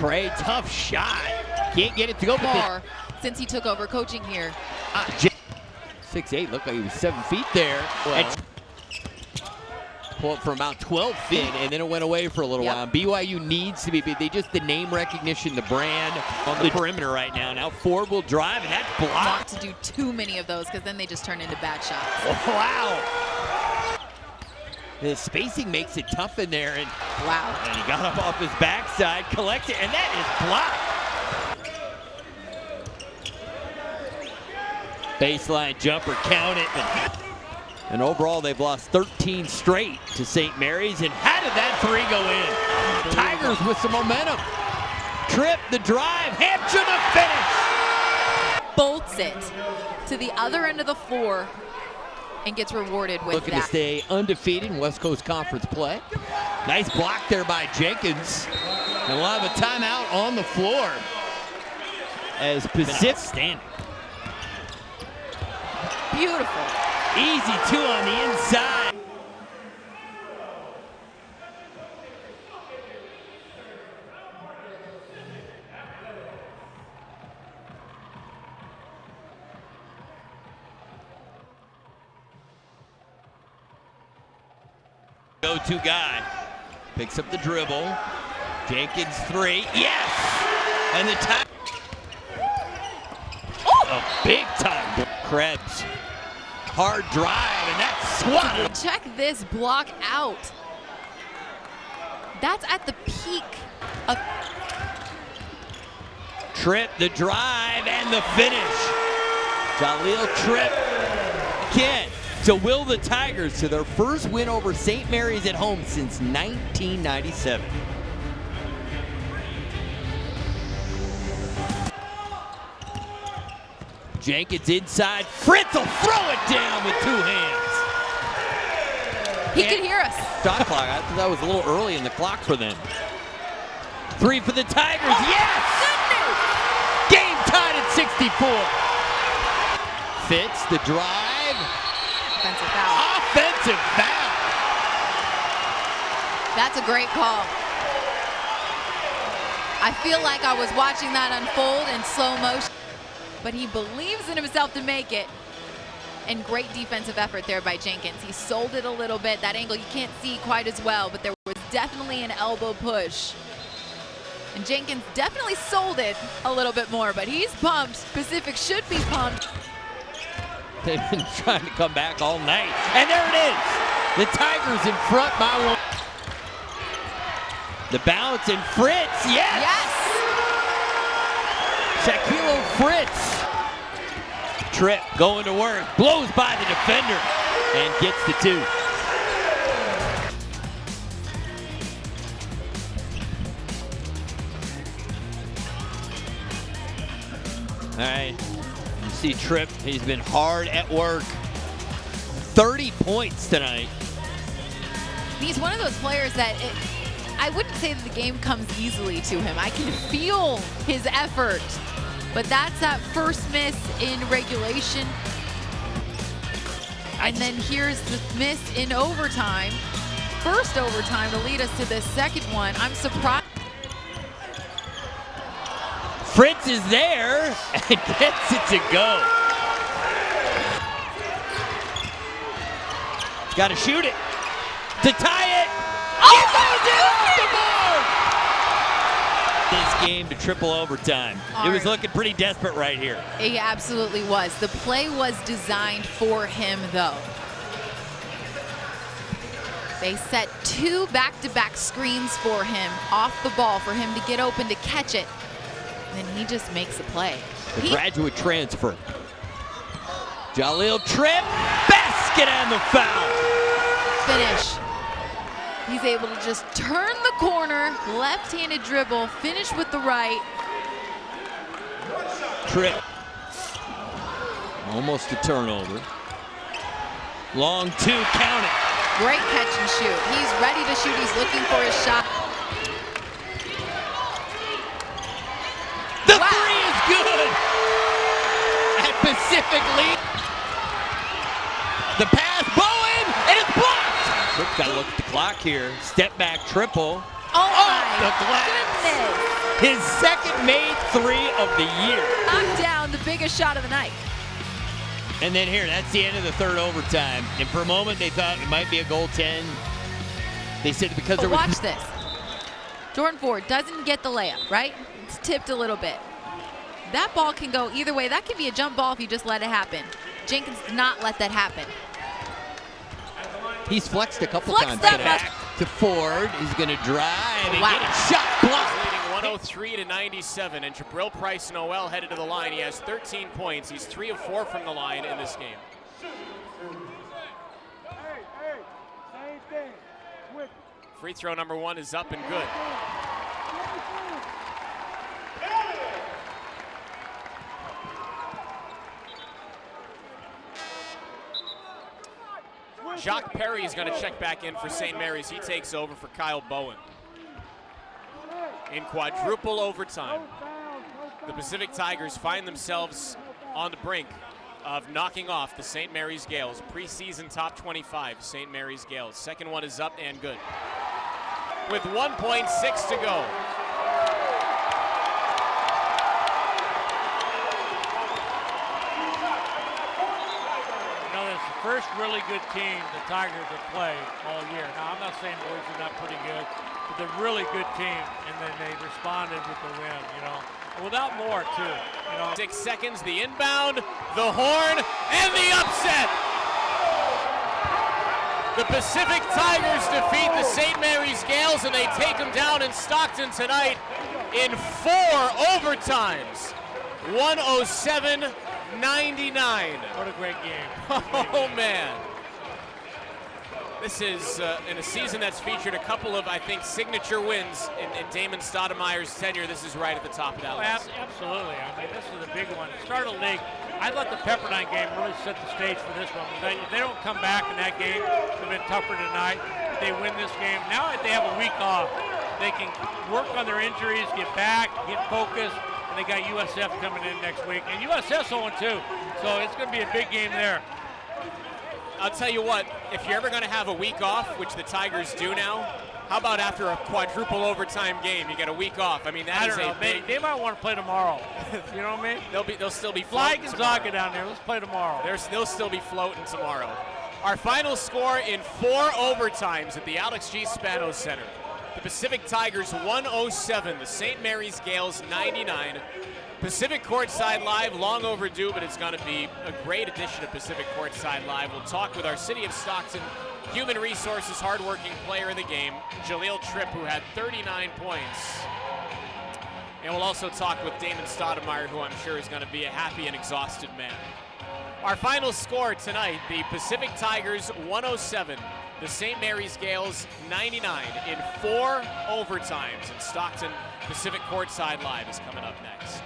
Cray, tough shot. Can't get it to go more since he took over coaching here. 6'8", looked like he was 7 feet there. Well, pull up from about 12 feet, and then it went away for a little while. BYU needs to be, the name recognition, the brand on the perimeter right now. Now Ford will drive, and that's blocked. Not to do too many of those, because then they just turn into bad shots. Oh, wow. The spacing makes it tough in there, and wow. And he got up off his backside, collected, and that is blocked. Baseline jumper, count it. And overall, they've lost 13 straight to St. Mary's. And how did that three go in? Tigers with some momentum. Trip, the drive, Hampshire the finish. Bolts it to the other end of the floor and gets rewarded with Looking to stay undefeated in West Coast Conference play. Nice block there by Jenkins. And we'll have a timeout on the floor as Pacific. Outstanding. Beautiful. Easy two on the inside. Go-to guy. Picks up the dribble. Jenkins three. Yes! And the time. Oh! A big time. Krebs. Hard drive, and that's swatted. Check this block out. That's at the peak of. Tripp, the drive, and the finish. Jaleel Tripp again to will the Tigers to their first win over St. Mary's at home since 1997. Jenkins inside. Fritz will throw it down with 2 hands. He can hear us. Shot clock. I thought that was a little early in the clock for them. 3 for the Tigers. Oh, yes! Goodness. Game tied at 64. Fitz, the drive. Offensive foul. Offensive foul. That's a great call. I feel like I was watching that unfold in slow motion. But he believes in himself to make it. And great defensive effort there by Jenkins. He sold it a little bit. That angle you can't see quite as well, but there was definitely an elbow push. And Jenkins definitely sold it a little bit more, but he's pumped. Pacific should be pumped. They've been trying to come back all night. And there it is. The Tigers in front by 1. The bounce and Fritz, yes! Yes! Shaquille Fritz. Tripp going to work, blows by the defender, and gets the 2. All right, you see Tripp, he's been hard at work. 30 points tonight. He's one of those players that I wouldn't say that the game comes easily to him. I can feel his effort. But that's that first miss in regulation. And then here's the miss in overtime. First overtime to lead us to the second one. I'm surprised. Fritz is there and gets it to go. Got to shoot it to tie it. Oh, it goes in off the board. This game to triple overtime. It was looking pretty desperate right here. He absolutely was. The play was designed for him, though. They set 2 back-to-back screens for him off the ball for him to get open to catch it. And then he just makes a play. The graduate transfer. Jaleel Tripp, basket and the foul. Finish. He's able to just turn the corner, left-handed dribble, finish with the right. Tripp. Almost a turnover. Long 2, count it. Great catch and shoot. He's ready to shoot. He's looking for his shot. The 3 is good. At Pacific lead. The pass, Bowen, and it's blocked. Tripp's got to look at the clock here. Step back triple. Oh my the glass. goodness. His second made three of the year. Knocked down the biggest shot of the night. And then here, that's the end of the third overtime. And for a moment, they thought it might be a goaltend. They said because But there was... watch this. Jordan Ford doesn't get the layup, right? It's tipped a little bit. That ball can go either way. That can be a jump ball if you just let it happen. Jenkins did not let that happen. He's flexed a couple Flexed times that today. much. Back to Ford. He's going to drive and Wow. get it shot blocked. Leading 103-97, and Jabril Price-Noel headed to the line. He has 13 points. He's 3 of 4 from the line in this game. Free throw number 1 is up and good. Jacques Perry is going to check back in for St. Mary's. He takes over for Kyle Bowen. In quadruple overtime, the Pacific Tigers find themselves on the brink of knocking off the St. Mary's Gales. Preseason top 25, St. Mary's Gales. Second one is up and good. With 1.6 to go. First really good team the Tigers have played all year. Now, I'm not saying boys are not pretty good, but they're a really good team, and then they responded with the win, you know. And without more, too, you know. 6 seconds, the inbound, the horn, and the upset! The Pacific Tigers defeat the St. Mary's Gales, and they take them down in Stockton tonight in 4 overtimes. 107-99. What a great game. Oh, man. This is in a season that's featured a couple of, I think, signature wins in Damon Stoudemire's tenure. This is right at the top of that list. Absolutely. I mean, this is a big one. Start a league. I thought the Pepperdine game really set the stage for this one. If they don't come back in that game, it's a bit tougher tonight. If they win this game, now they have a week off. They can work on their injuries, get back, get focused. And they got USF coming in next week. And USF's 0-2, so it's going to be a big game there. I'll tell you what, if you're ever going to have a week off, which the Tigers do now, how about after a quadruple overtime game, you get a week off? I mean, that is a big... They might want to play tomorrow. You know what I mean? They'll still be Fly floating Gonzaga tomorrow. down there. Let's play tomorrow. They'll still be floating tomorrow. Our final score in 4 overtimes at the Alex G. Spanos Center. The Pacific Tigers 107, the St. Mary's Gales 99. Pacific Courtside Live, long overdue, but it's going to be a great edition of Pacific Courtside Live. We'll talk with our City of Stockton Human Resources hardworking player of the game, Jaleel Tripp, who had 39 points. And we'll also talk with Damon Stoudemire, who I'm sure is going to be a happy and exhausted man. Our final score tonight, the Pacific Tigers 107, the St. Mary's Gales 99 in 4 overtimes. And Stockton Pacific Courtside Live is coming up next.